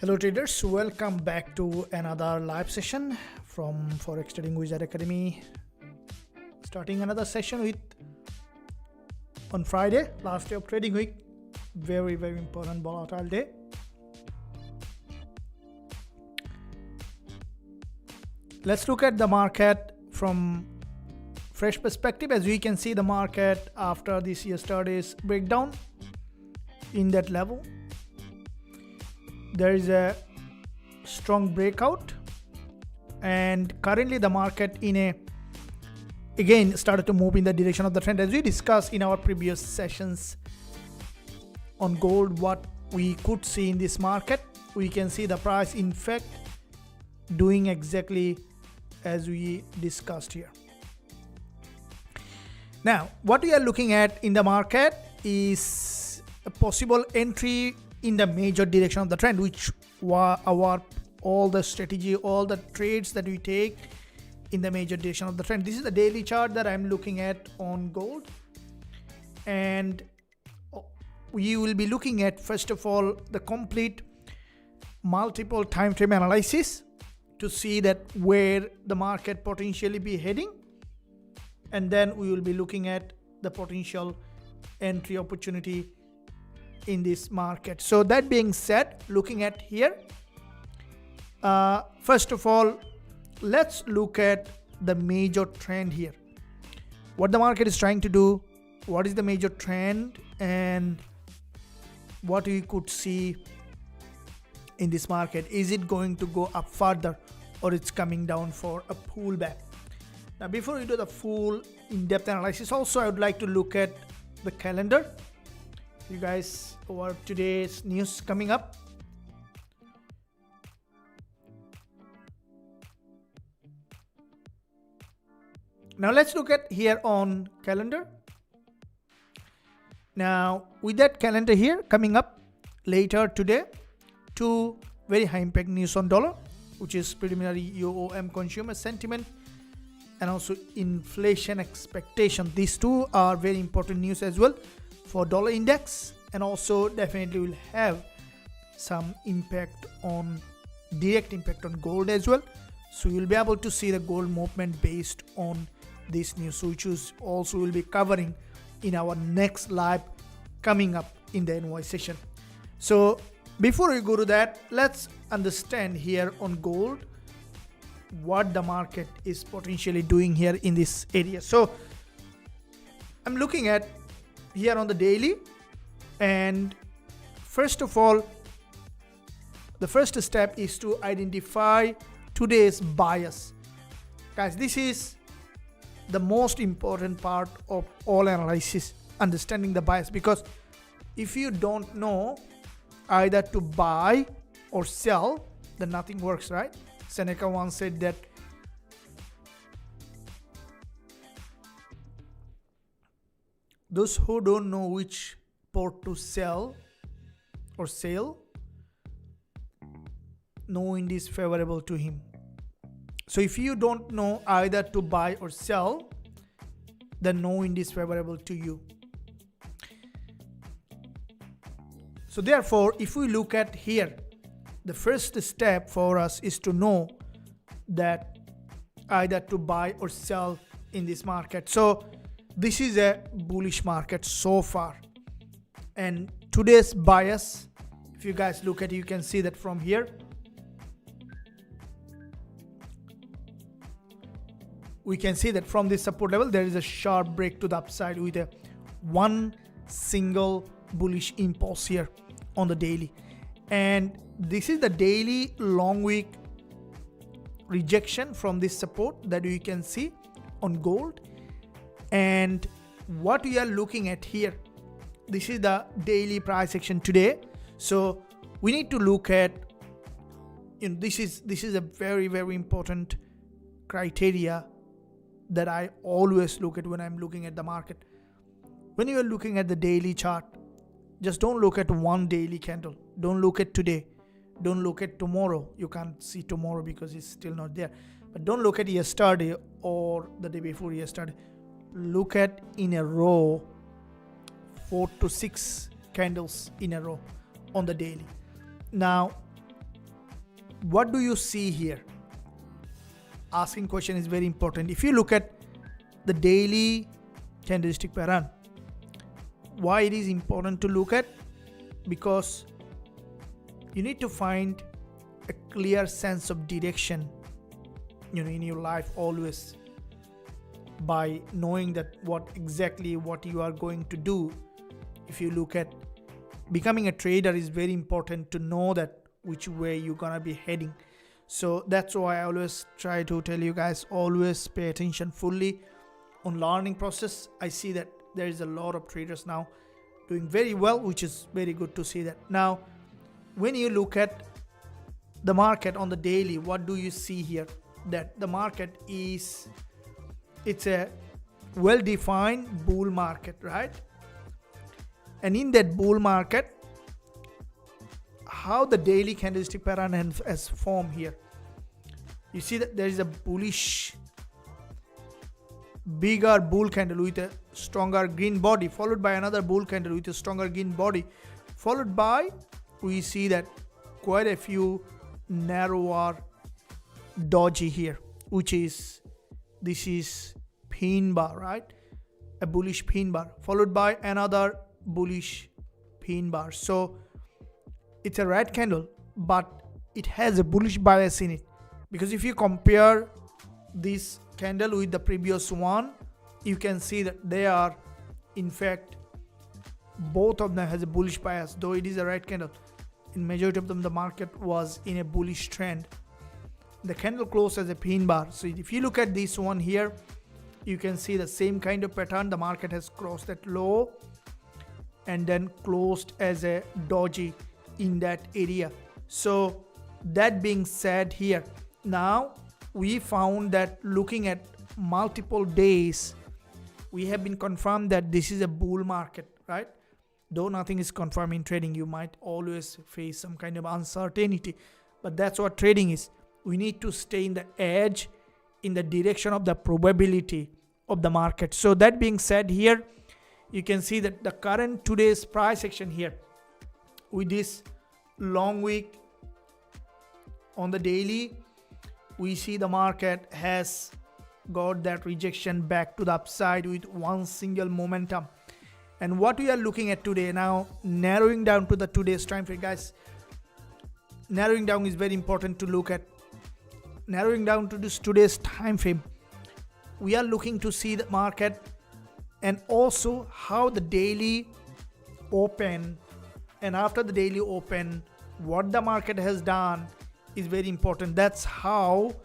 Hello traders, welcome back to another live session from Forex Trading Wizard Academy. Starting another session with on Friday, last day of trading week. Very important volatile day. Let's look at the market from fresh perspective. As we can see, the market after this yesterday's breakdown in that level, there is a strong breakout, and currently the market again started to move in the direction of the trend. As we discussed in our previous sessions on gold, what we could see in this market, we can see the price in fact doing exactly as we discussed here. Now what we are looking at in the market is a possible entry in the major direction of the trend, which were all the strategy, all the trades that we take in the major direction of the trend. This is the daily chart that I'm looking at on gold, and we will be looking at, first of all, the complete multiple time frame analysis to see that where the market potentially be heading, and then we will be looking at the potential entry opportunity in this market. So that being said, looking at here, first of all, let's look at the major trend here, what the market is trying to do, what is the major trend, and what we could see in this market. Is it going to go up further, or it's coming down for a pullback? Now before we do the full in-depth analysis, also I would like to look at the calendar, you guys, over today's news coming up. Now let's look at here on calendar. Now with that calendar here coming up later today, two very high impact news on dollar, which is preliminary UOM consumer sentiment and also inflation expectation. These two are very important news as well for dollar index, and also definitely will have some impact on, direct impact on gold as well. So you'll be able to see the gold movement based on this news, which is also will be covering in our next live coming up in the NY session. So before we go to that, let's understand here on gold what the market is potentially doing here in this area. So I'm looking at here on the daily, and first of all, the first step is to identify today's bias. Guys, this is the most important part of all analysis, understanding the bias, because if you don't know either to buy or sell, then nothing works, right? Seneca once said that those who don't know which port to sell or sail, no wind is favorable to him. So if you don't know either to buy or sell, then no wind is favorable to you. So therefore, if we look at here, the first step for us is to know that either to buy or sell in this market. So this is a bullish market so far, and today's bias, if you guys look at it, you can see that from here we can see that from this support level there is a sharp break to the upside with a one single bullish impulse here on the daily, and this is the daily long wick rejection from this support that we can see on gold. And what we are looking at here, this is the daily price action today. So we need to look at, this is a very important criteria that I always look at when I'm looking at the market. When you are looking at the daily chart, just don't look at one daily candle. Don't look at today. Don't look at tomorrow. You can't see tomorrow because it's still not there. But don't look at yesterday or the day before yesterday. Look at in a row 4 to 6 candles in a row on the daily. Now what do you see here? Asking question is very important. If you look at the daily candlestick pattern, why it is important to look at? Because you need to find a clear sense of direction, in your life always, by knowing that what you are going to do. If you look at becoming a trader, is very important to know that which way you're gonna be heading. So that's why I always try to tell you guys, always pay attention fully on learning process. I see that there is a lot of traders now doing very well, which is very good to see that. Now when you look at the market on the daily, what do you see here? That the market is, it's a well-defined bull market, right? And in that bull market, how the daily candlestick pattern has formed here, you see that there is a bullish, bigger bull candle with a stronger green body, followed by another bull candle with a stronger green body, followed by, we see that quite a few narrower doji here, which is, this is pin bar, right? A bullish pin bar, followed by another bullish pin bar. So it's a red candle, but it has a bullish bias in it, because if you compare this candle with the previous one, you can see that they are, in fact, both of them has a bullish bias. Though it is a red candle, in majority of them the market was in a bullish trend. The candle closed as a pin bar. So if you look at this one here, you can see the same kind of pattern. The market has crossed that low and then closed as a doji in that area. So that being said here, now we found that looking at multiple days, we have been confirmed that this is a bull market, right? Though nothing is confirmed in trading, you might always face some kind of uncertainty, but that's what trading is. We need to stay in the edge, in the direction of the probability of the market. So that being said here, you can see that the current today's price action here, with this long wick on the daily, we see the market has got that rejection back to the upside with one single momentum. And what we are looking at today, now narrowing down to the today's time frame, guys, narrowing down is very important to look at. Narrowing down to this today's time frame, we are looking to see the market and also how the daily open, and after the daily open, what the market has done is very important. That's how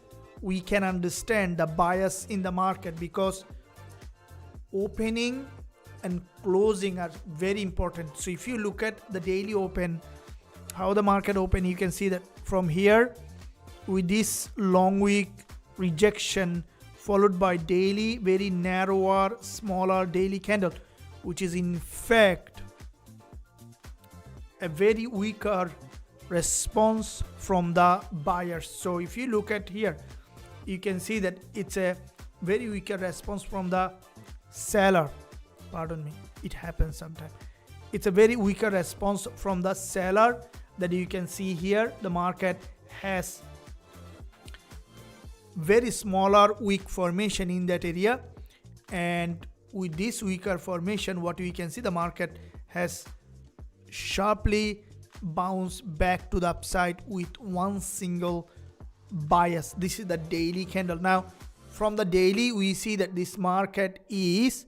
we can understand the bias in the market, because opening and closing are very important. So if you look at the daily open, how the market open, you can see that from here, with this long wick rejection followed by daily very narrower, smaller daily candle, which is in fact a very weaker response from the buyers. So if you look at here, you can see that it's a very weaker response from the seller. Pardon me, it happens sometimes. It's a very weaker response from the seller that you can see here. The market has very smaller weak formation in that area, and with this weaker formation, what we can see, the market has sharply bounced back to the upside with one single bias. This is the daily candle. Now from the daily, we see that this market is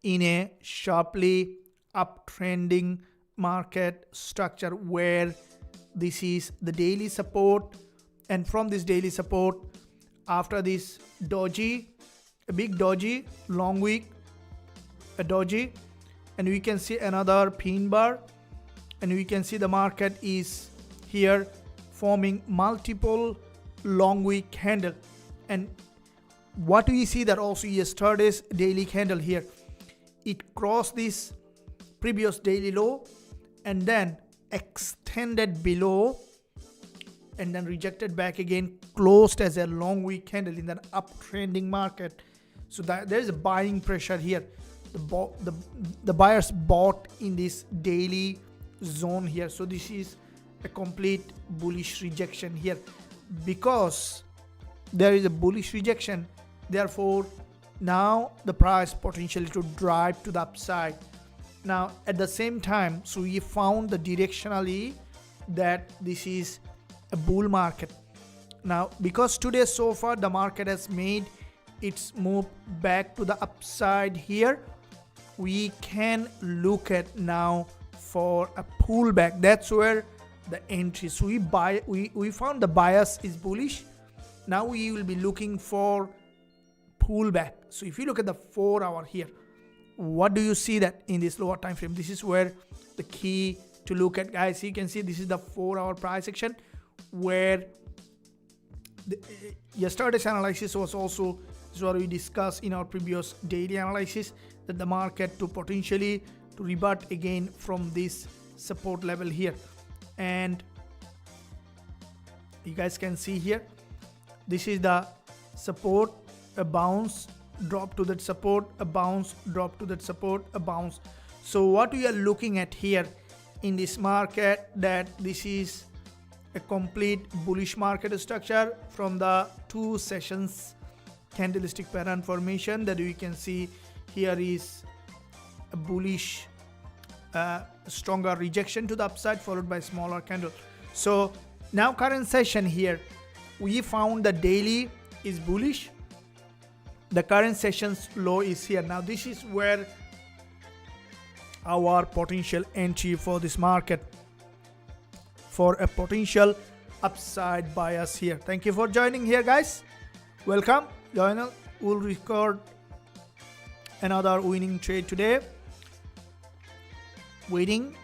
in a sharply uptrending market structure, where this is the daily support, and from this daily support, after this doji, a big doji, long wick, a doji, and we can see another pin bar, and we can see the market is here forming multiple long wick candle. And what we see that also yesterday's daily candle here, it crossed this previous daily low and then extended below and then rejected back again, closed as a long wick candle in an uptrending market. So that there is a buying pressure here. The buyers bought in this daily zone here. So this is a complete bullish rejection here. Because there is a bullish rejection, therefore now the price potentially to drive to the upside. Now at the same time, so we found the directionally that this is a bull market. Now because today so far the market has made its move back to the upside here, we can look at now for a pullback. That's where the entry. So we found the bias is bullish. Now we will be looking for pullback. So if you look at the 4 hour here, what do you see that in this lower time frame? This is where the key to look at, guys. You can see this is the 4 hour price action, where yesterday's analysis was also, this is what we discussed in our previous daily analysis, that the market to potentially to rebut again from this support level here. And you guys can see here, this is the support, a bounce, drop to that support, a bounce, drop to that support, a bounce. So what we are looking at here in this market, that this is a complete bullish market structure from the 2 sessions candlestick pattern formation that we can see here is a bullish stronger rejection to the upside followed by smaller candle. So now current session here, we found the daily is bullish, the current session's low is here. Now this is where our potential entry for this market, for a potential upside bias here. Thank you for joining here, guys. Welcome. Join. We'll record another winning trade today. Waiting.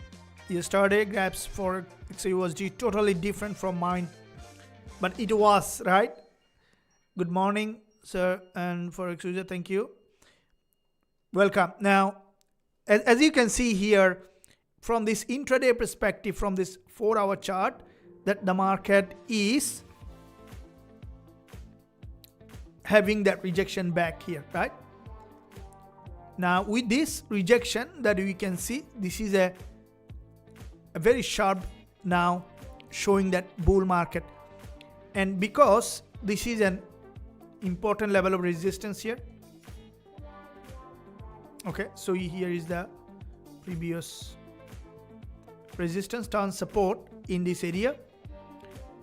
Yesterday grabs for Xauusd totally different from mine, but it was right. Good morning, sir, and for Xauusd, thank you. Welcome. Now, as you can see here, from this intraday perspective, from this 4 hour chart, that the market is having that rejection back here, right? Now with this rejection that we can see, this is a very sharp now showing that bull market. And because this is an important level of resistance here, okay, so here is the previous resistance turn support in this area,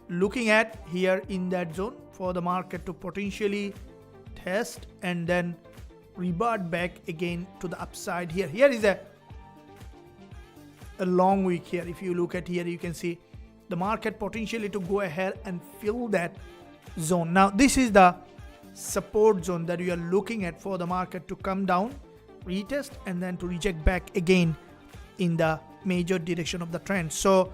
looking at here in that zone for the market to potentially test and then revert back again to the upside here. Here is a long wick here. If you look at here, you can see the market potentially to go ahead and fill that zone. Now this is the support zone that we are looking at for the market to come down, retest, and then to reject back again in the major direction of the trend. So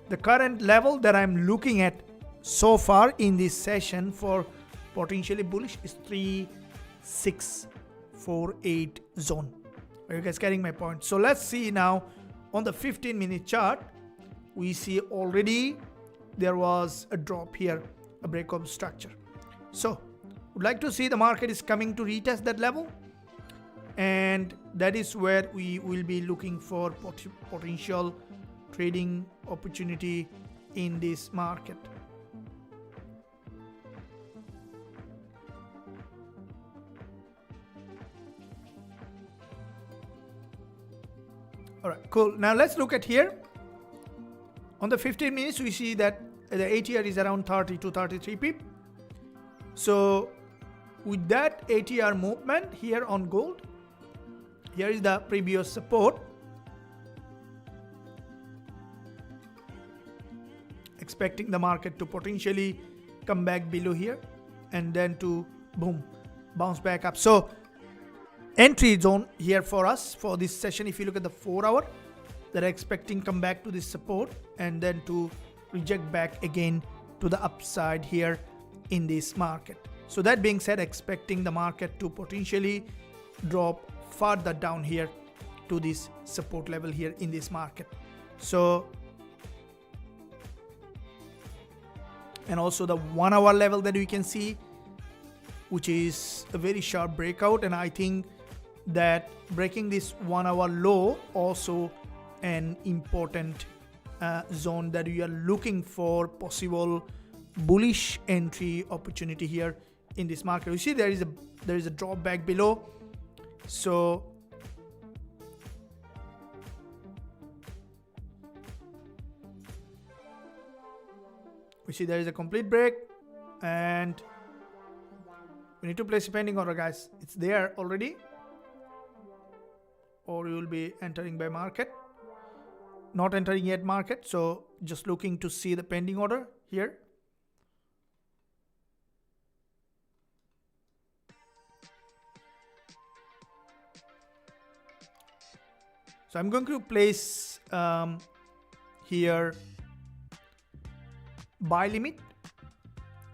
the current level that I'm looking at so far in this session for potentially bullish is 3648 zone. Are you guys getting my point? So let's see now on the 15-minute chart. We see already there was a drop here, a break of structure. So would like to see the market is coming to retest that level, and that is where we will be looking for potential trading opportunity in this market. All right, cool. Now let's look at here. On the 15 minutes, we see that the ATR is around 30 to 33 pip. So with that ATR movement here on gold, here is the previous support. Expecting the market to potentially come back below here and then to boom, bounce back up. So entry zone here for us for this session, if you look at the 4 hour, that are expecting come back to this support and then to reject back again to the upside here in this market. So that being said, expecting the market to potentially drop further down here to this support level here in this market. So, and also the 1 hour level that we can see, which is a very sharp breakout, and I think that breaking this 1 hour low also an important zone that we are looking for possible bullish entry opportunity here in this market. You see there is a drop back below, so we see there is a complete break, and we need to place a pending order, guys. It's there already, or you will be entering by market. Not entering yet market, so just looking to see the pending order here. So I'm going to place here buy limit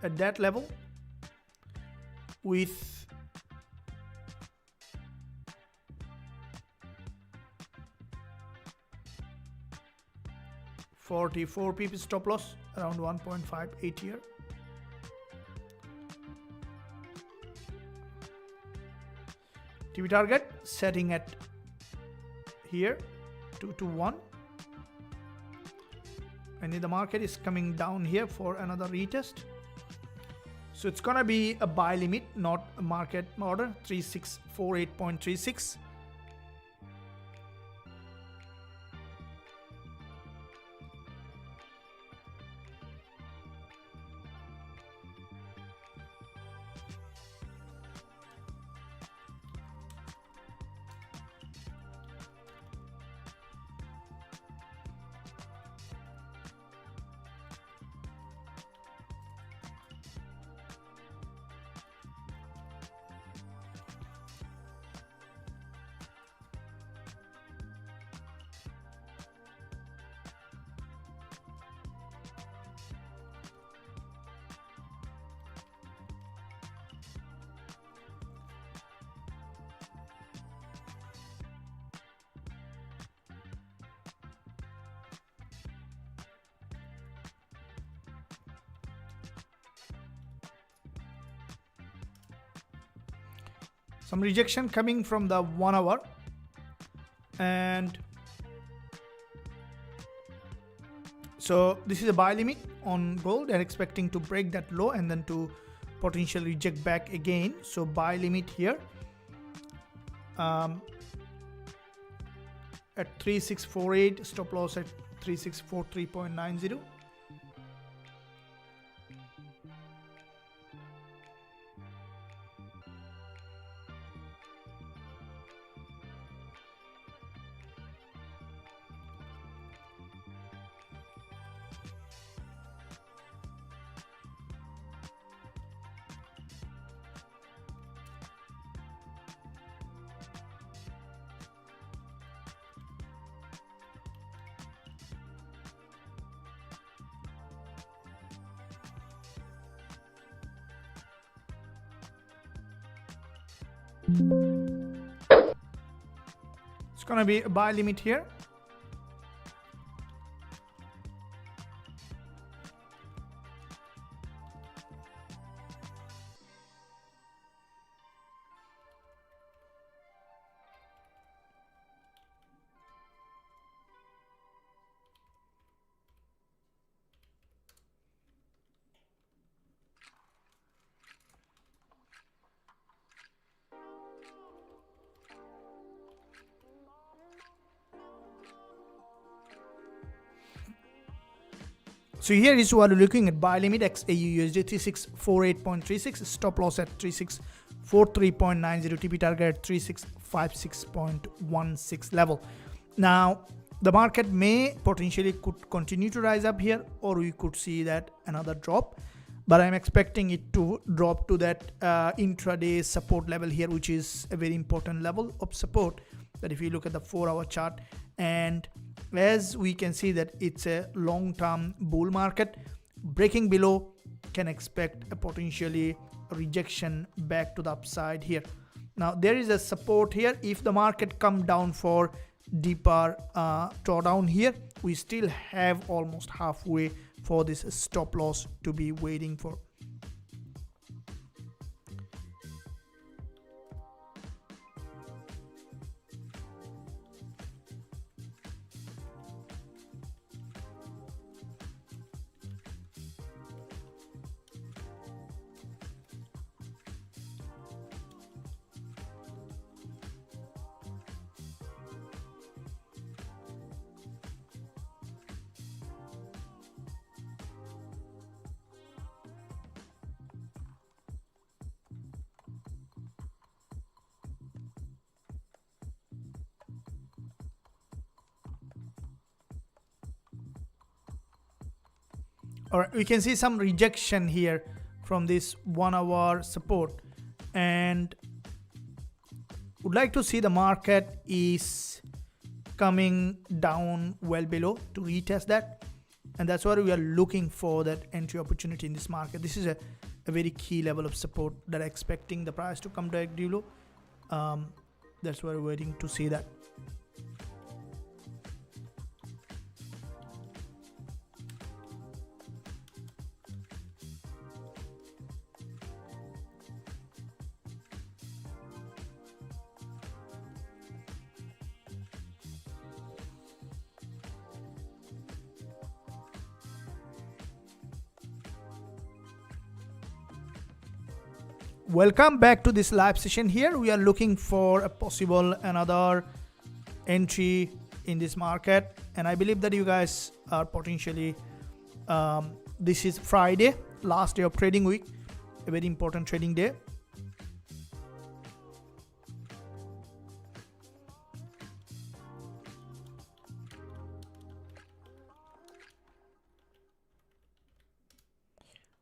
at that level with 44 pp stop loss around 1.58 here. TV target setting at here 221, and the market is coming down here for another retest, so it's gonna be a buy limit, not a market order. 3648.36. Some rejection coming from the 1 hour, and so this is a buy limit on gold. They're expecting to break that low and then to potentially reject back again. So buy limit here at 3648, stop loss at 3643.90. It's gonna be a buy limit here. So here is what we're looking at: buy limit XAUUSD 3648.36, stop loss at 3643.90, TP target at 3656.16 level. Now the market may potentially could continue to rise up here, or we could see that another drop, but I'm expecting it to drop to that intraday support level here, which is a very important level of support. That if you look at the 4-hour chart, and as we can see that it's a long-term bull market, breaking below can expect a potentially rejection back to the upside here. Now there is a support here. If the market come down for deeper drawdown here, we still have almost halfway for this stop loss to be waiting for. or we can see some rejection here from this 1 hour support, and would like to see the market is coming down well below to retest that, and that's what we are looking for, that entry opportunity in this market. This is a very key level of support that are expecting the price to come directly below. That's why we're waiting to see that. Welcome back to this live session. Here we are looking for a possible another entry in this market, and I believe that you guys are potentially this is Friday, last day of trading week, a very important trading day.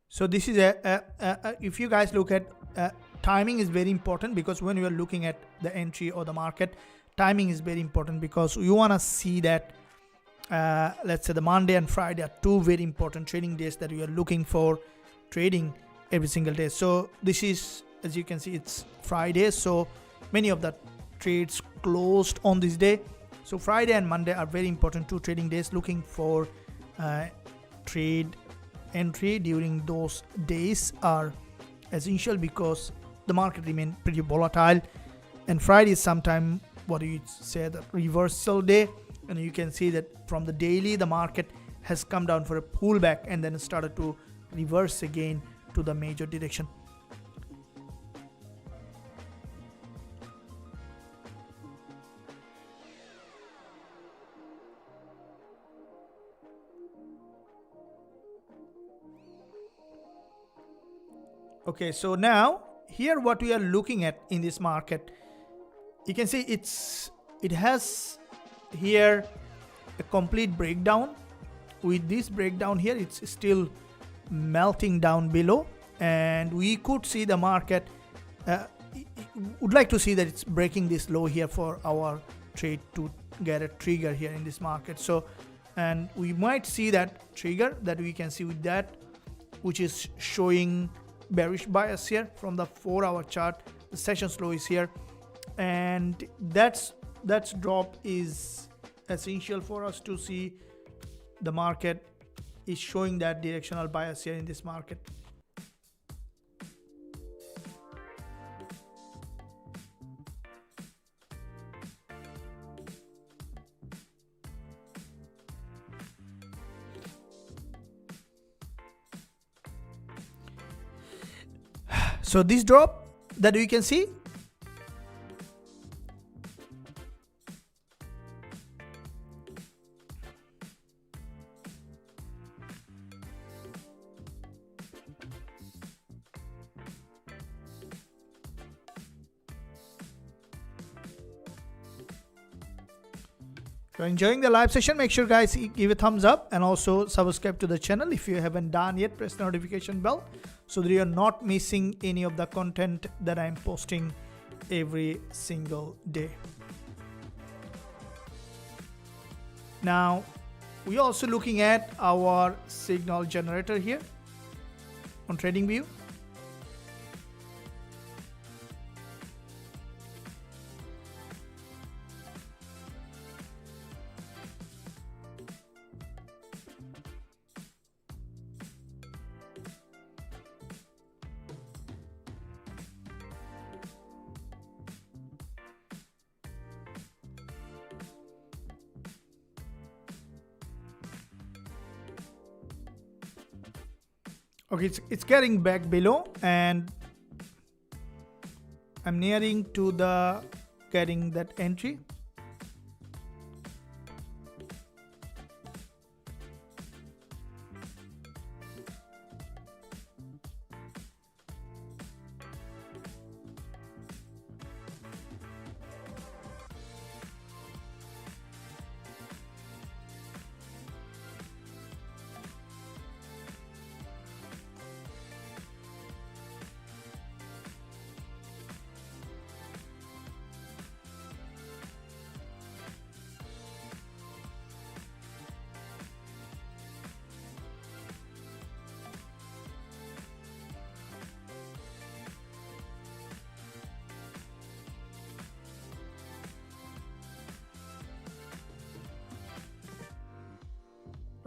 So this is if you guys look at timing is very important, because when you are looking at the entry or the market, timing is very important, because you want to see that let's say the Monday and Friday are two very important trading days that you are looking for trading every single day. So this is, as you can see, it's Friday, so many of the trades closed on this day. So Friday and Monday are very important two trading days. Looking for trade entry during those days are essential, because the market remain pretty volatile, and Friday is sometime what you say the reversal day, and you can see that from the daily the market has come down for a pullback and then started to reverse again to the major direction. Okay, so now here what we are looking at in this market, you can see it has here a complete breakdown. With this breakdown here, it's still melting down below, and we could see the market would like to see that it's breaking this low here for our trade to get a trigger here in this market. So, and we might see that trigger that we can see with that, which is showing bearish bias here from the 4-hour chart. The session low is here, and that's drop is essential for us to see the market is showing that directional bias here in this market. So this drop that we can see, if you're enjoying the live session, make sure guys give a thumbs up and also subscribe to the channel if you haven't done yet. Press the notification bell so that you are not missing any of the content that I'm posting every single day. Now we're also looking at our signal generator here on TradingView. Okay, it's getting back below, and I'm nearing to the getting that entry.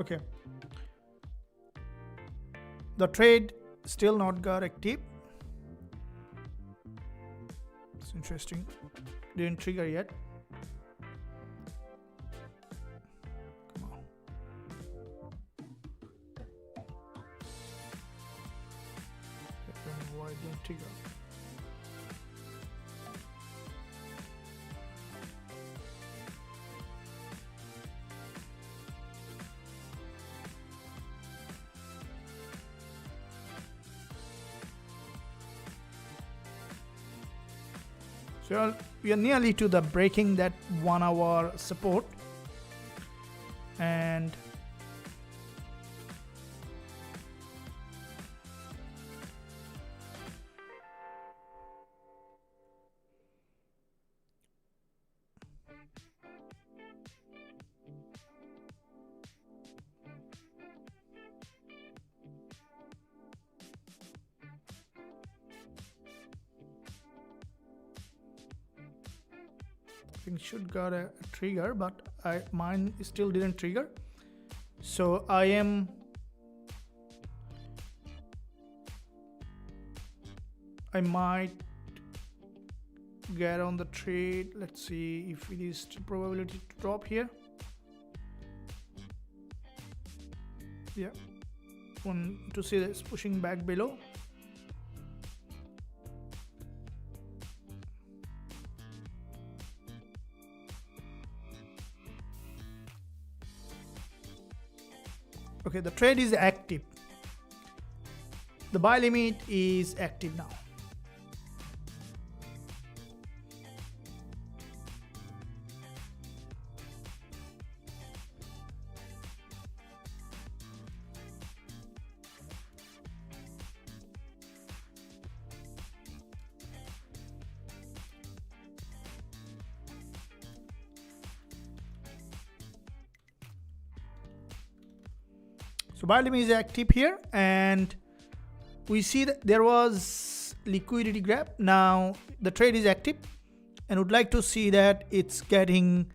Okay, the trade still not got active. It's interesting, didn't trigger yet. Come on. I don't know why it didn't trigger. So we are nearly to the breaking that 1 hour support, and I think should got a trigger, but mine still didn't trigger. So I might get on the trade. Let's see if it is probability to drop here. Yeah, want to see this pushing back below. Okay, the trade is active. The buy limit is active now. So buy limit is active here, and we see that there was liquidity grab. Now the trade is active, and would like to see that it's getting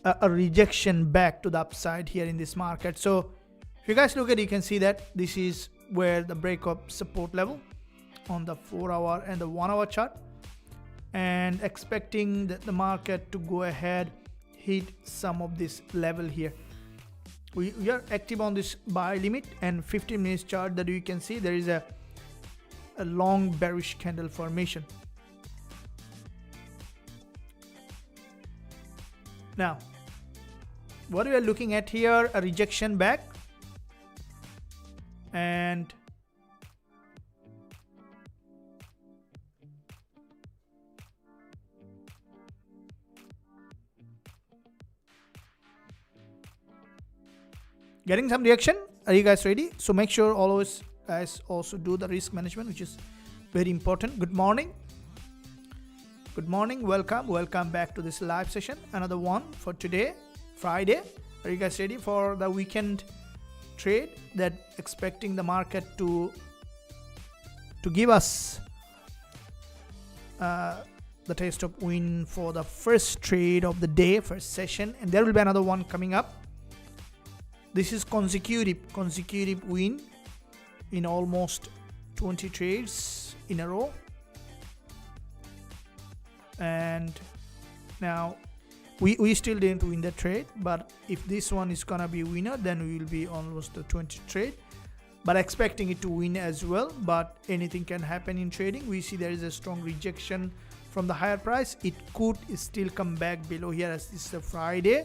a rejection back to the upside here in this market. So if you guys look at it, you can see that this is where the break of support level on the 4 hour and the 1 hour chart, and expecting that the market to go ahead hit some of this level here. We are active on this buy limit, and 15 minutes chart that you can see there is a long bearish candle formation. Now what we are looking at here, a rejection back, and getting some reaction. Are you guys ready? So make sure always guys also do the risk management, which is very important. Good morning, welcome back to this live session, another one for today, Friday. Are you guys ready for the weekend trade that expecting the market to give us the taste of win for the first trade of the day, first session, and there will be another one coming up. This is consecutive win in almost 20 trades in a row. And now we still didn't win the trade, but if this one is gonna be winner, then we will be almost the 20 trade, but expecting it to win as well. But anything can happen in trading. We see there is a strong rejection from the higher price. It could still come back below here, as this is a Friday.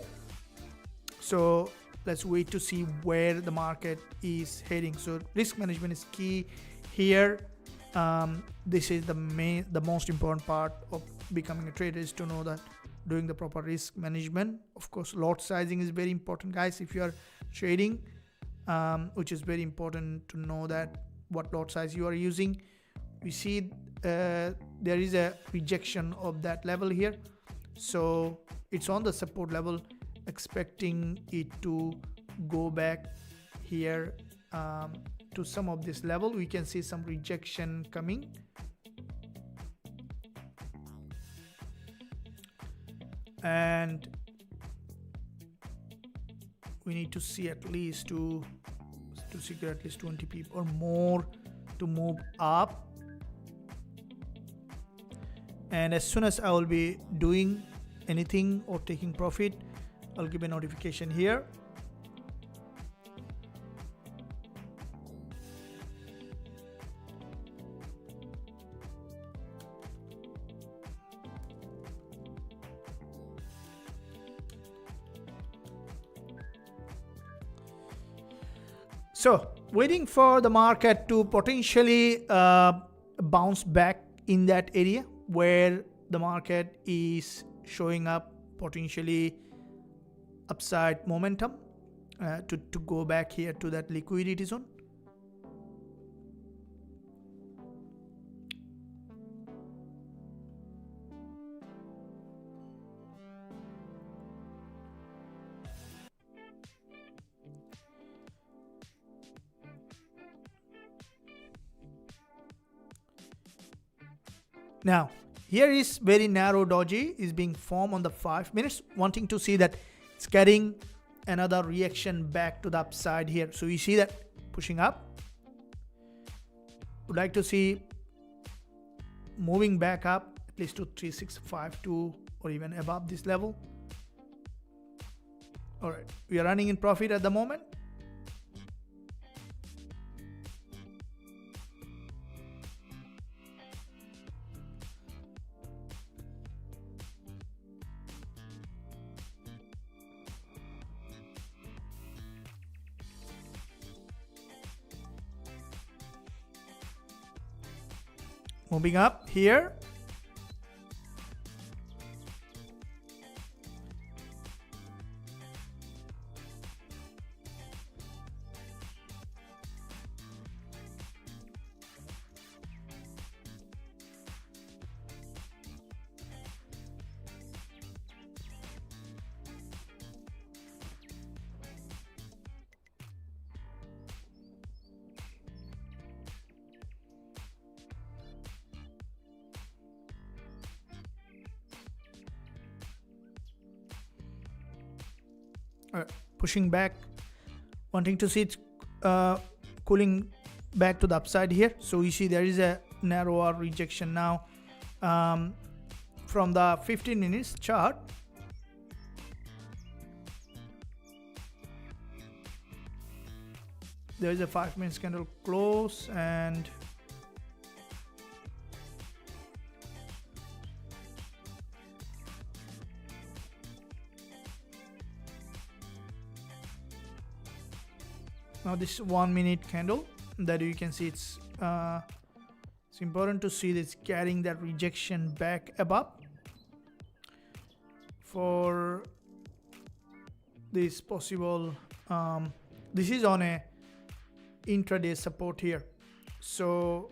So let's wait to see where the market is heading. So risk management is key here. This is the most important part of becoming a trader, is to know that doing the proper risk management. Of course, lot sizing is very important, guys, if you are trading, which is very important to know that what lot size you are using. We see there is a rejection of that level here, so it's on the support level, expecting it to go back here to some of this level. We can see some rejection coming, and we need to see at least to secure at least 20 pip or more to move up. And as soon as I will be doing anything or taking profit, I'll give a notification here. So waiting for the market to potentially bounce back in that area where the market is showing up potentially upside momentum to go back here to that liquidity zone. Now, here is very narrow doji is being formed on the 5 minutes, wanting to see that it's getting another reaction back to the upside here. So you see that pushing up. Would like to see moving back up at least to 3652 or even above this level. All right, we are running in profit at the moment. Moving up here. Pushing back, wanting to see it cooling back to the upside here. So you see there is a narrower rejection now from the 15 minutes chart. There is a 5 minutes candle close, and now this 1 minute candle that you can see it's important to see this carrying that rejection back above for this possible this is on a intraday support here. So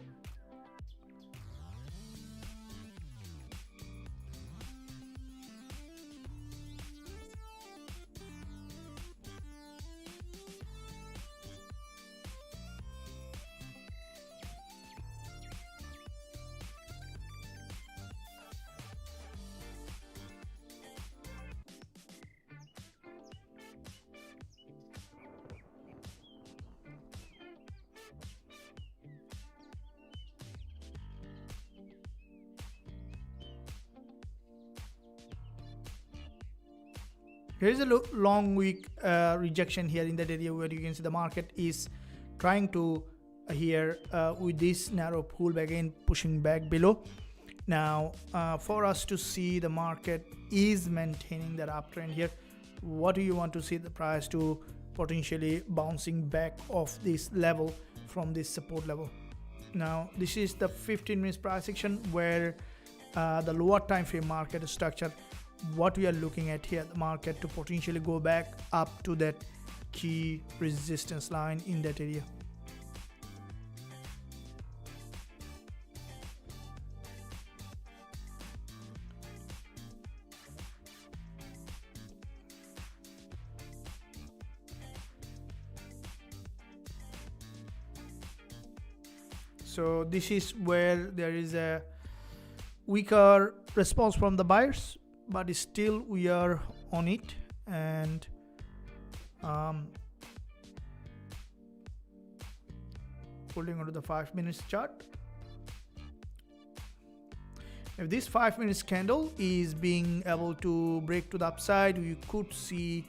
here is a long week rejection here in that area where you can see the market is trying to here with this narrow pullback again pushing back below. Now for us to see the market is maintaining that uptrend here, what do you want to see the price to potentially bouncing back off this level from this support level? Now this is the 15 minutes price action where the lower time frame market structure. What we are looking at here, the market to potentially go back up to that key resistance line in that area. So this is where there is a weaker response from the buyers, but still we are on it, and Holding onto the 5 minutes chart. If this 5 minutes candle is being able to break to the upside, we could see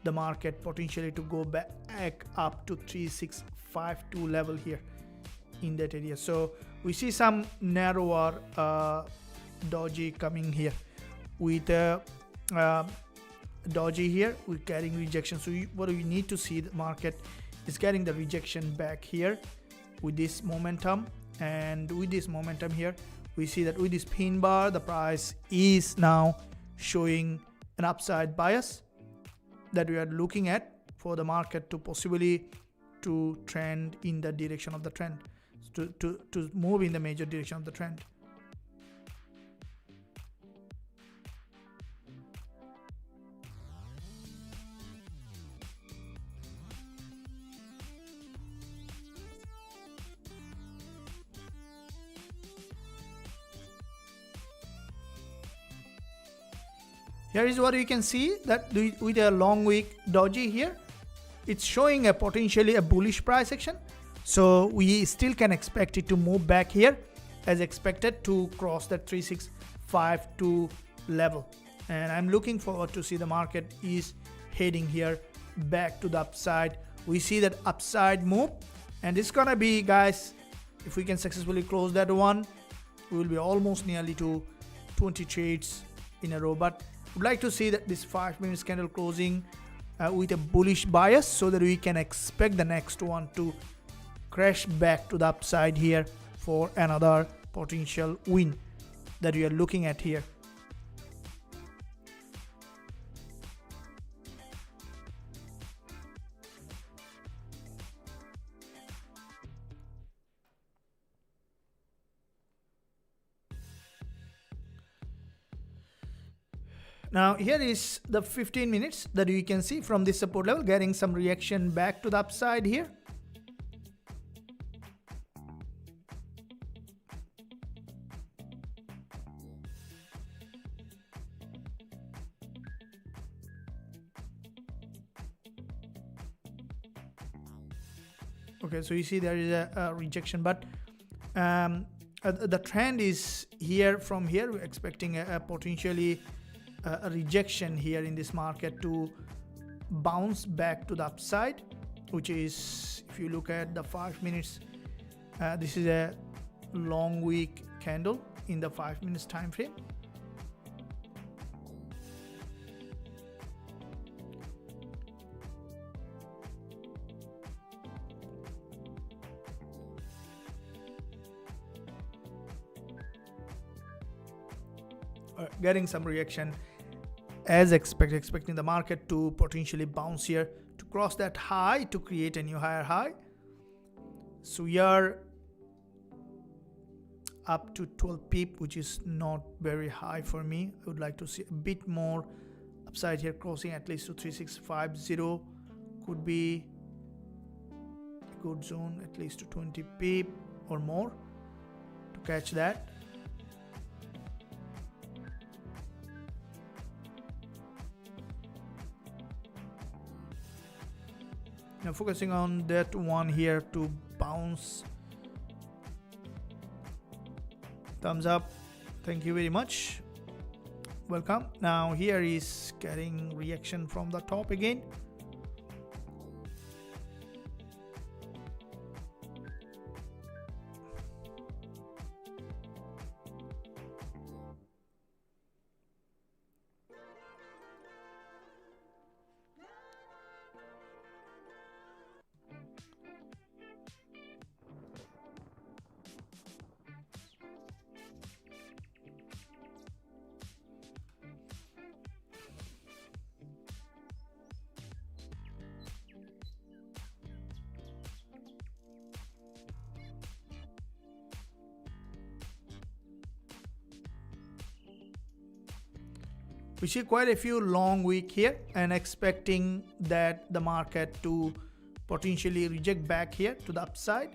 the market potentially to go back up to 3652 level here in that area. So we see some narrower doji coming here with doji here. We're getting rejection. So what we need to see, the market is getting the rejection back here with this momentum, and with this momentum here we see that with this pin bar the price is now showing an upside bias that we are looking at for the market to possibly to trend in the direction of the trend, to move in the major direction of the trend. Here is what you can see, that with a long wick doji here, it's showing a potentially a bullish price action. So we still can expect it to move back here as expected to cross that 3652 level. And I'm looking forward to see the market is heading here back to the upside. We see that upside move, and it's gonna be, guys, if we can successfully close that one, we will be almost nearly to 20 trades in a row. But would like to see that this 5 minutes candle closing with a bullish bias, so that we can expect the next one to crash back to the upside here for another potential win that we are looking at here. Now here is the 15 minutes that you can see from this support level getting some reaction back to the upside here. Okay, so you see there is a rejection, but the trend is here. From here we're expecting a potentially a rejection here in this market to bounce back to the upside, which is, if you look at the 5 minutes, this is a long wick candle in the 5 minutes time frame. Getting some reaction as expecting the market to potentially bounce here to cross that high to create a new higher high. So we are up to 12 pip, which is not very high for me. I would like to see a bit more upside here, crossing at least to 3650 could be a good zone, at least to 20 pip or more to catch that. Now focusing on that one here to bounce. Thumbs up, thank you very much, welcome. Now here is getting reaction from the top again. We see quite a few long wick here and expecting that the market to potentially reject back here to the upside.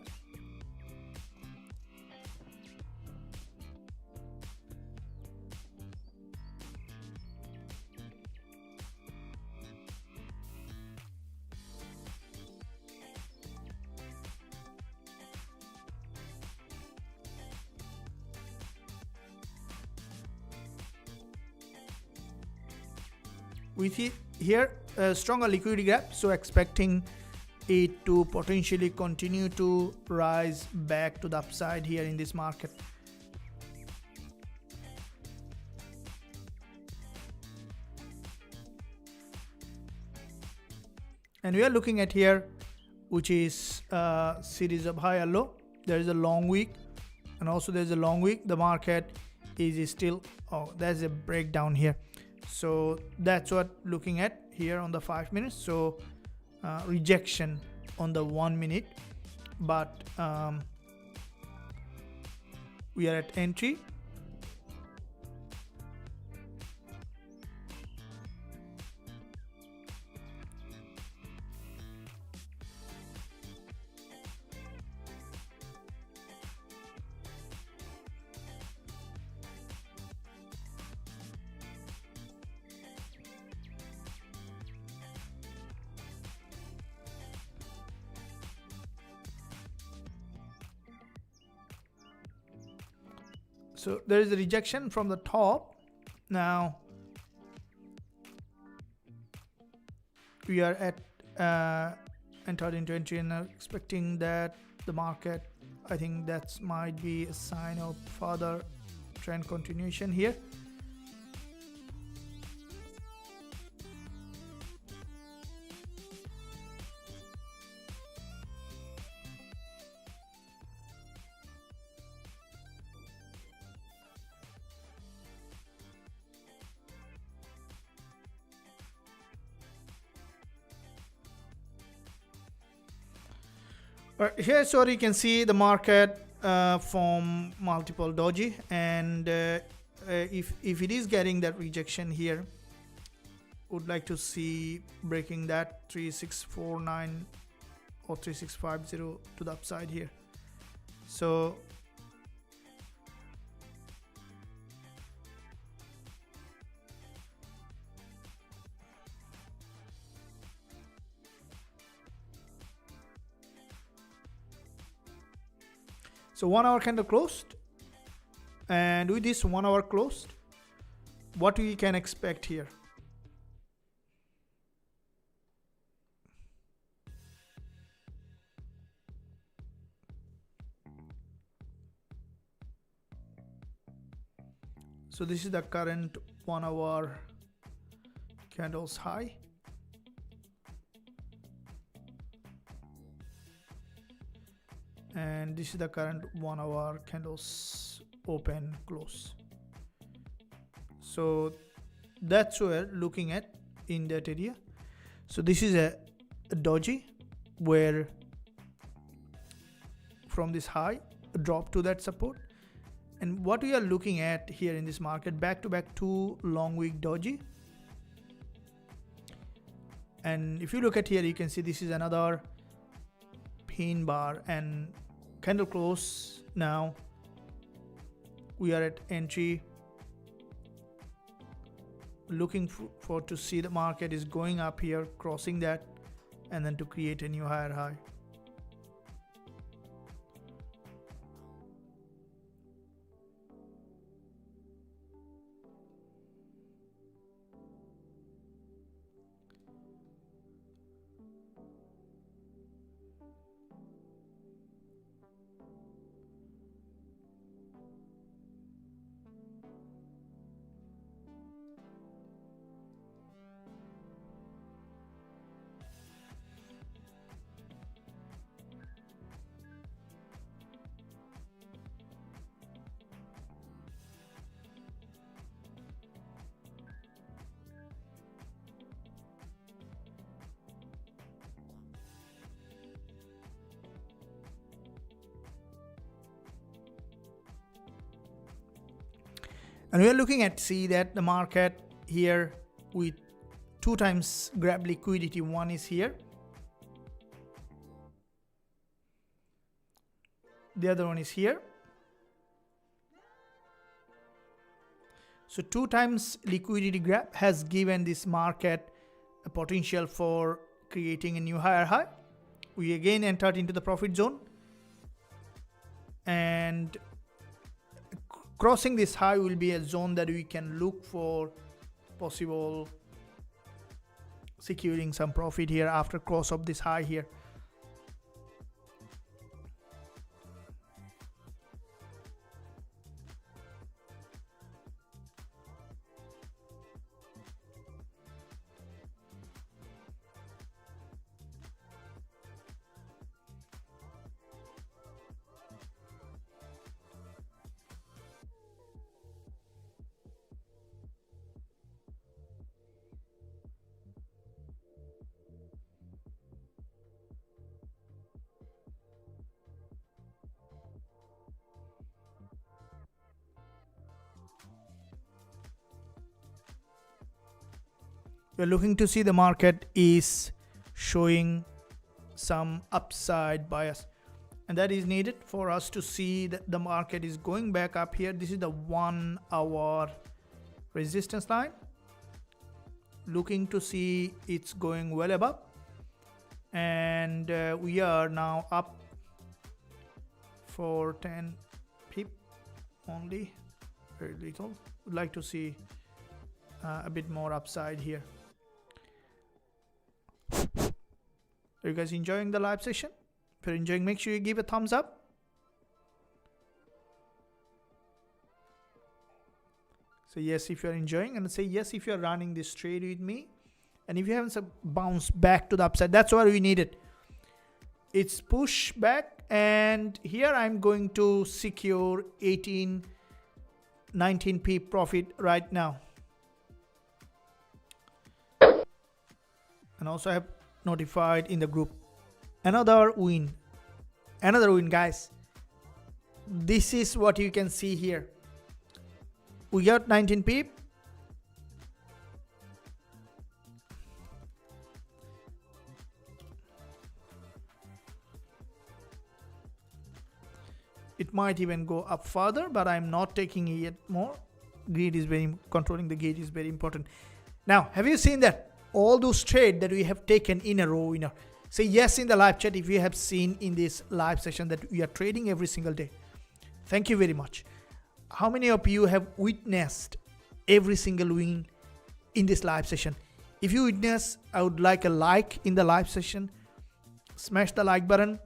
with it here a stronger liquidity gap, so expecting it to potentially continue to rise back to the upside here in this market. And we are looking at here, which is a series of high and low. There is a long wick, and also there's a long wick. The market is still, oh, there's a breakdown here. So that's what looking at here on the 5 minutes. So rejection on the 1 minute, but we are at entry. So there is a rejection from the top. Now we are at entered into entry and expecting that the market, I think that might be a sign of further trend continuation here. Here, so you can see the market from multiple doji, and if it is getting that rejection here, would like to see breaking that 3649 or 3650 to the upside here. So So 1 hour candle closed, and with this 1 hour closed, what we can expect here? So this is the current 1 hour candles high. And this is the current 1 hour candles open close. So that's where looking at in that area. So this is a doji where from this high drop to that support, and what we are looking at here in this market, back to back 2 long wick doji. And if you look at here, you can see this is another pin bar and candle close. Now we are at entry, looking for to see the market is going up here, crossing that, and then to create a new higher high. And we are looking at, see that the market here with 2 times grab liquidity. One is here, the other one is here. So 2 times liquidity grab has given this market a potential for creating a new higher high. We again entered into the profit zone, and crossing this high will be a zone that we can look for possible securing some profit here after cross of this high here. We're looking to see the market is showing some upside bias, and that is needed for us to see that the market is going back up here. This is the 1 hour resistance line, looking to see it's going well above, and we are now up for 10 pip only, very little. Would like to see a bit more upside here. Are you guys enjoying the live session? If you're enjoying, make sure you give a thumbs up. Say yes if you're enjoying, and say yes if you're running this trade with me. And if you haven't bounced back to the upside, that's what we needed. It's push back, and here I'm going to secure 19p profit right now. And also I have notified in the group another win guys. This is what you can see here. We got 19 pip. It might even go up further, but I'm not taking it yet more. Controlling the gate is very important. Now, have you seen that? All those trades that we have taken in a row, say yes in the live chat if you have seen in this live session that we are trading every single day. Thank you very much. How many of you have witnessed every single win in this live session? If you witness, I would like a like in the live session. Smash the like button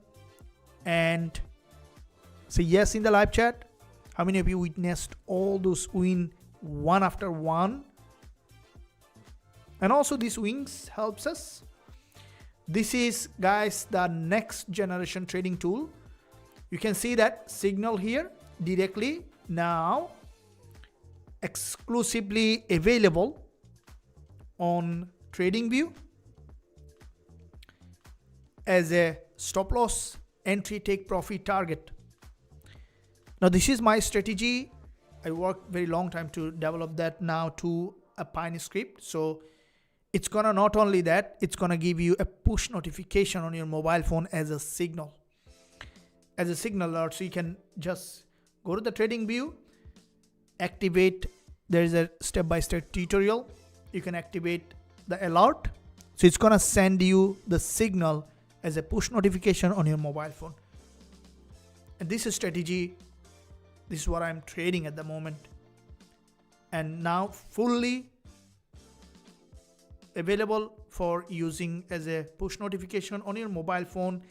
and say yes in the live chat. How many of you witnessed all those win one after one? And also these wings helps us. This is, guys, the next generation trading tool. You can see that signal here directly now exclusively available on TradingView as a stop loss, entry, take profit target. Now this is my strategy. I worked very long time to develop that now to a Pine script. So it's gonna not only that, it's gonna give you a push notification on your mobile phone as a signal. As a signal alert, so you can just go to the TradingView, activate. There is a step-by-step tutorial. You can activate the alert. So it's gonna send you the signal as a push notification on your mobile phone. And this is strategy. This is what I'm trading at the moment. And now fully available for using as a push notification on your mobile phone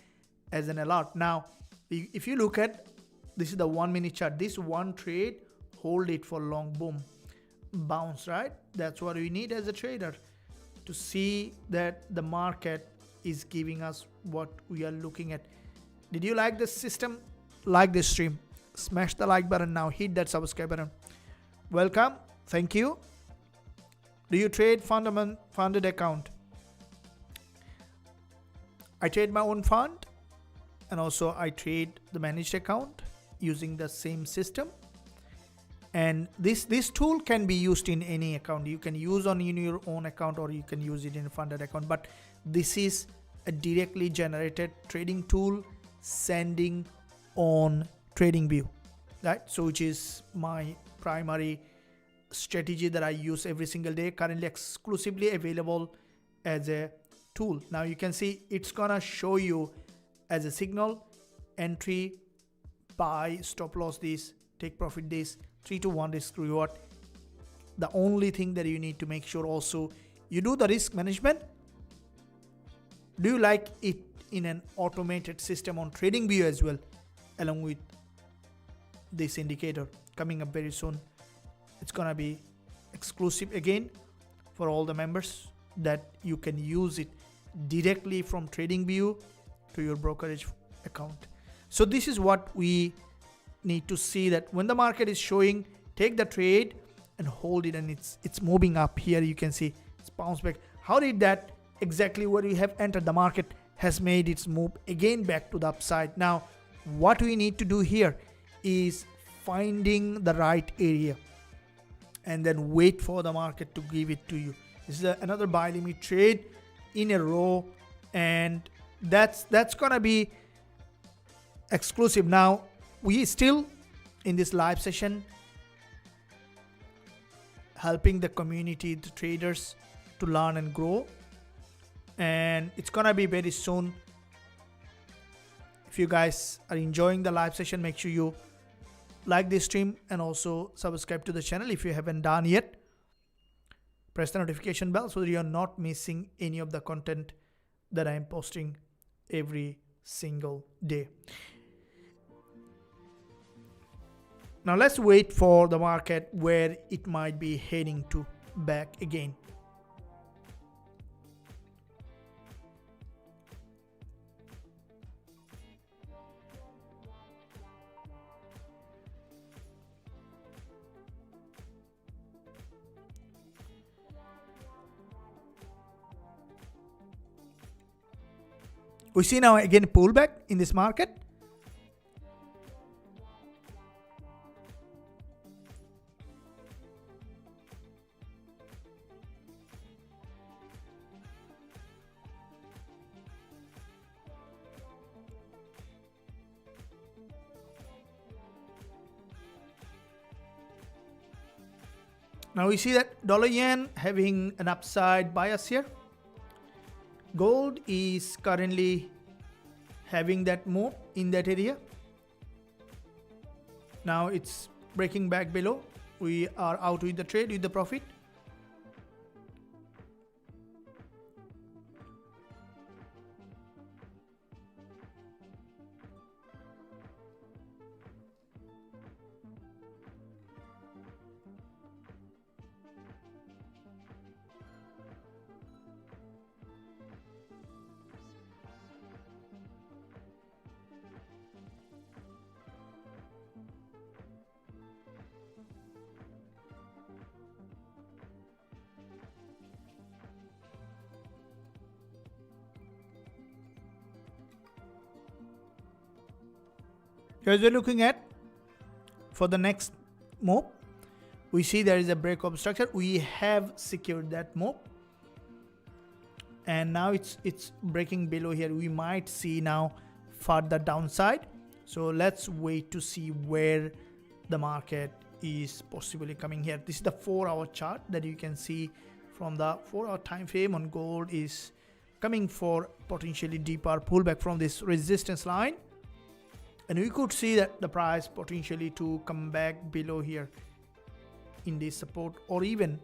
as an alert. Now, if you look at, this is the 1 minute chart. This one trade, hold it for long, boom, bounce, right? That's what we need as a trader to see that the market is giving us what we are looking at. Did you like this system? Like this stream. Smash the like button now. Hit that subscribe button. Welcome. Thank you. Do you trade funded account? I trade my own fund, and also I trade the managed account using the same system. And this tool can be used in any account. You can use in your own account, or you can use it in a funded account. But this is a directly generated trading tool sending on TradingView, right? So which is my primary strategy that I use every single day, currently exclusively available as a tool. Now you can see it's gonna show you as a signal, entry, buy, stop loss this, take profit this, 3 to 1 risk reward. The only thing that you need to make sure also you do the risk management Do you like it in an automated system on TradingView as well, along with this indicator coming up very soon? It's gonna be exclusive again for all the members, that you can use it directly from TradingView to your brokerage account. So this is what we need to see, that when the market is showing, take the trade and hold it, and it's moving up. Here you can see it's bounced back. How did that exactly, where we have entered the market has made its move again back to the upside? Now what we need to do here is finding the right area and then wait for the market to give it to you. This is another buy limit trade in a row, and that's gonna be exclusive. Now we still in this live session helping the community, the traders, to learn and grow, and it's gonna be very soon. If you guys are enjoying the live session, make sure you like this stream and also subscribe to the channel if you haven't done yet. Press the notification bell so that you are not missing any of the content that I am posting every single day. Now let's wait for the market where it might be heading to back again. We see now again a pullback in this market. Now we see that dollar yen having an upside bias here. Gold is currently having that move in that area. Now it's breaking back below. We are out with the trade, with the profit. As we're looking at for the next move, we see there is a break of structure. We have secured that move, and now it's breaking below here. We might see now further downside. So let's wait to see where the market is possibly coming here. This is the 4-hour chart that you can see from the 4-hour time frame on gold is coming for potentially deeper pullback from this resistance line. And we could see that the price potentially to come back below here in this support, or even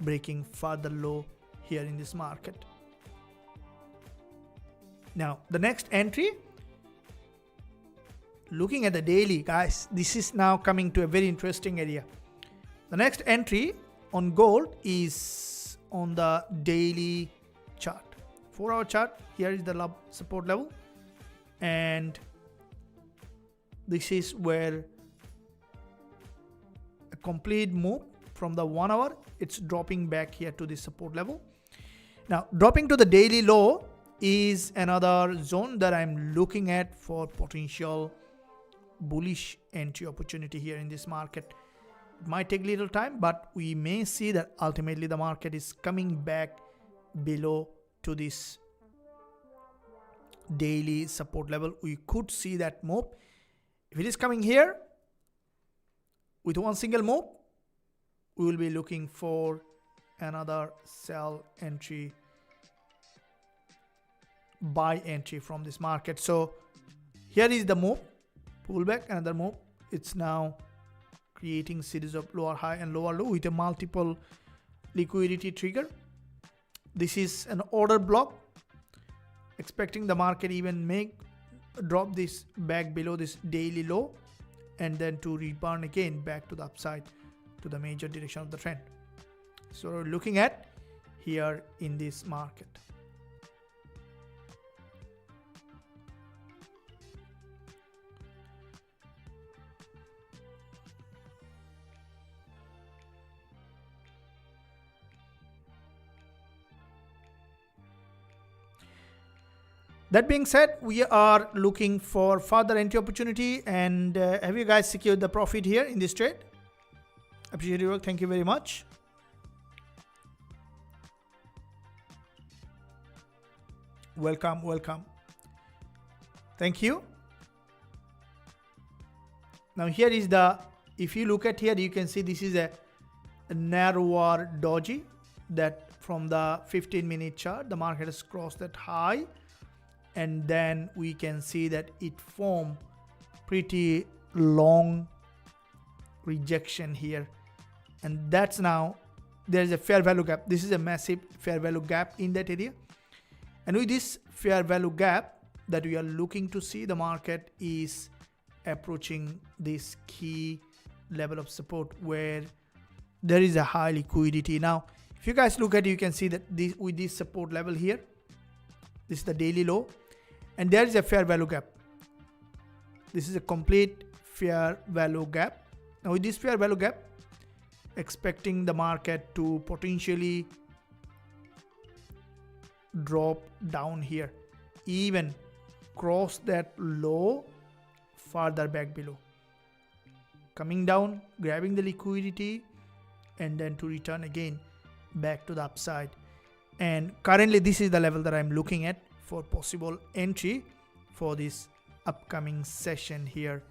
breaking further low here in this market. Now the next entry, looking at the daily, guys, this is now coming to a very interesting area. The next entry on gold is on the daily chart, 4-hour chart. Here is the support level, and this is where a complete move from the 1 hour, it's dropping back here to the support level. Now dropping to the daily low is another zone that I'm looking at for potential bullish entry opportunity here in this market. It might take little time, but we may see that ultimately the market is coming back below to this daily support level. We could see that move. If it is coming here with one single move, we will be looking for another sell entry, buy entry from this market. So here is the move, pullback, another move. It's now creating series of lower high and lower low with a multiple liquidity trigger. This is an order block. expecting the market even drop this back below this daily low, and then to rebound again back to the upside to the major direction of the trend. So we're looking at here in this market. That being said, we are looking for further entry opportunity. And have you guys secured the profit here in this trade? Appreciate your work. Thank you very much. Welcome, welcome. Thank you. Now here is the, if you look at here, you can see this is a narrower doji that from the 15-minute chart, the market has crossed that high. And then we can see that it formed pretty long rejection here. And that's now, there's a fair value gap. This is a massive fair value gap in that area. And with this fair value gap that we are looking to see, the market is approaching this key level of support where there is a high liquidity. Now, if you guys look at it, you can see that with this support level here, this is the daily low, and there is a fair value gap. This is a complete fair value gap. Now with this fair value gap, expecting the market to potentially drop down here, even cross that low, further back below, coming down, grabbing the liquidity, and then to return again back to the upside. And currently this is the level that I'm looking at for possible entry for this upcoming session here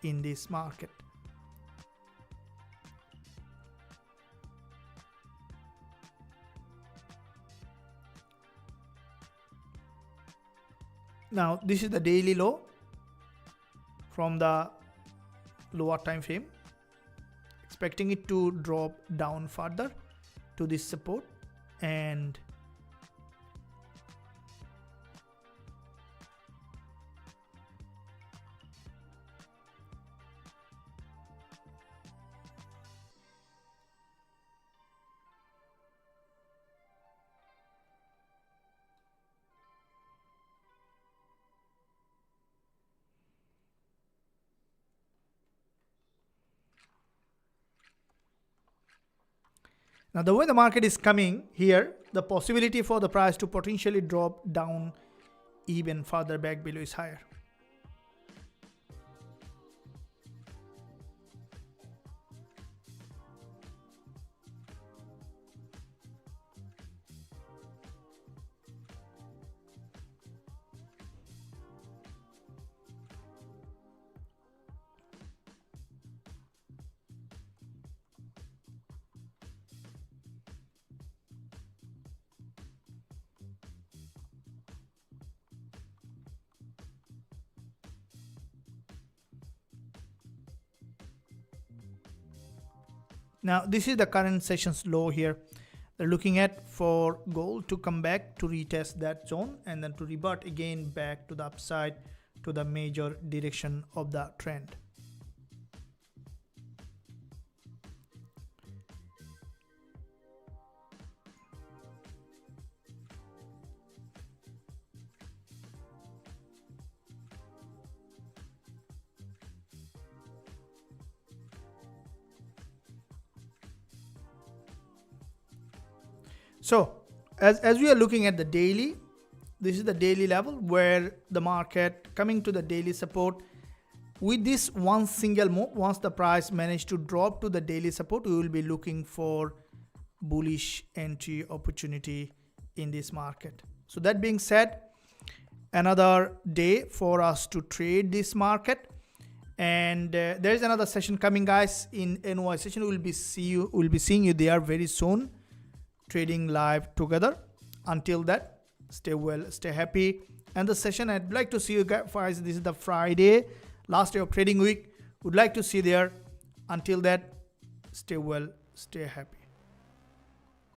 in this market. Now this is the daily low from the lower time frame, expecting it to drop down further to this support, and now the way the market is coming here, the possibility for the price to potentially drop down even further back below is higher. Now this is the current session's low here. They're looking at for gold to come back to retest that zone and then to revert again back to the upside to the major direction of the trend. So as we are looking at the daily, this is the daily level where the market coming to the daily support. With this one single move, once the price managed to drop to the daily support, we will be looking for bullish entry opportunity in this market. So that being said, another day for us to trade this market, and there is another session coming, guys. In NY session, we'll be seeing you there very soon, trading live together. Until that, stay well, stay happy. And the session, I'd like to see you guys. This is the Friday, last day of trading week. Would like to see you there. Until that, stay well, stay happy.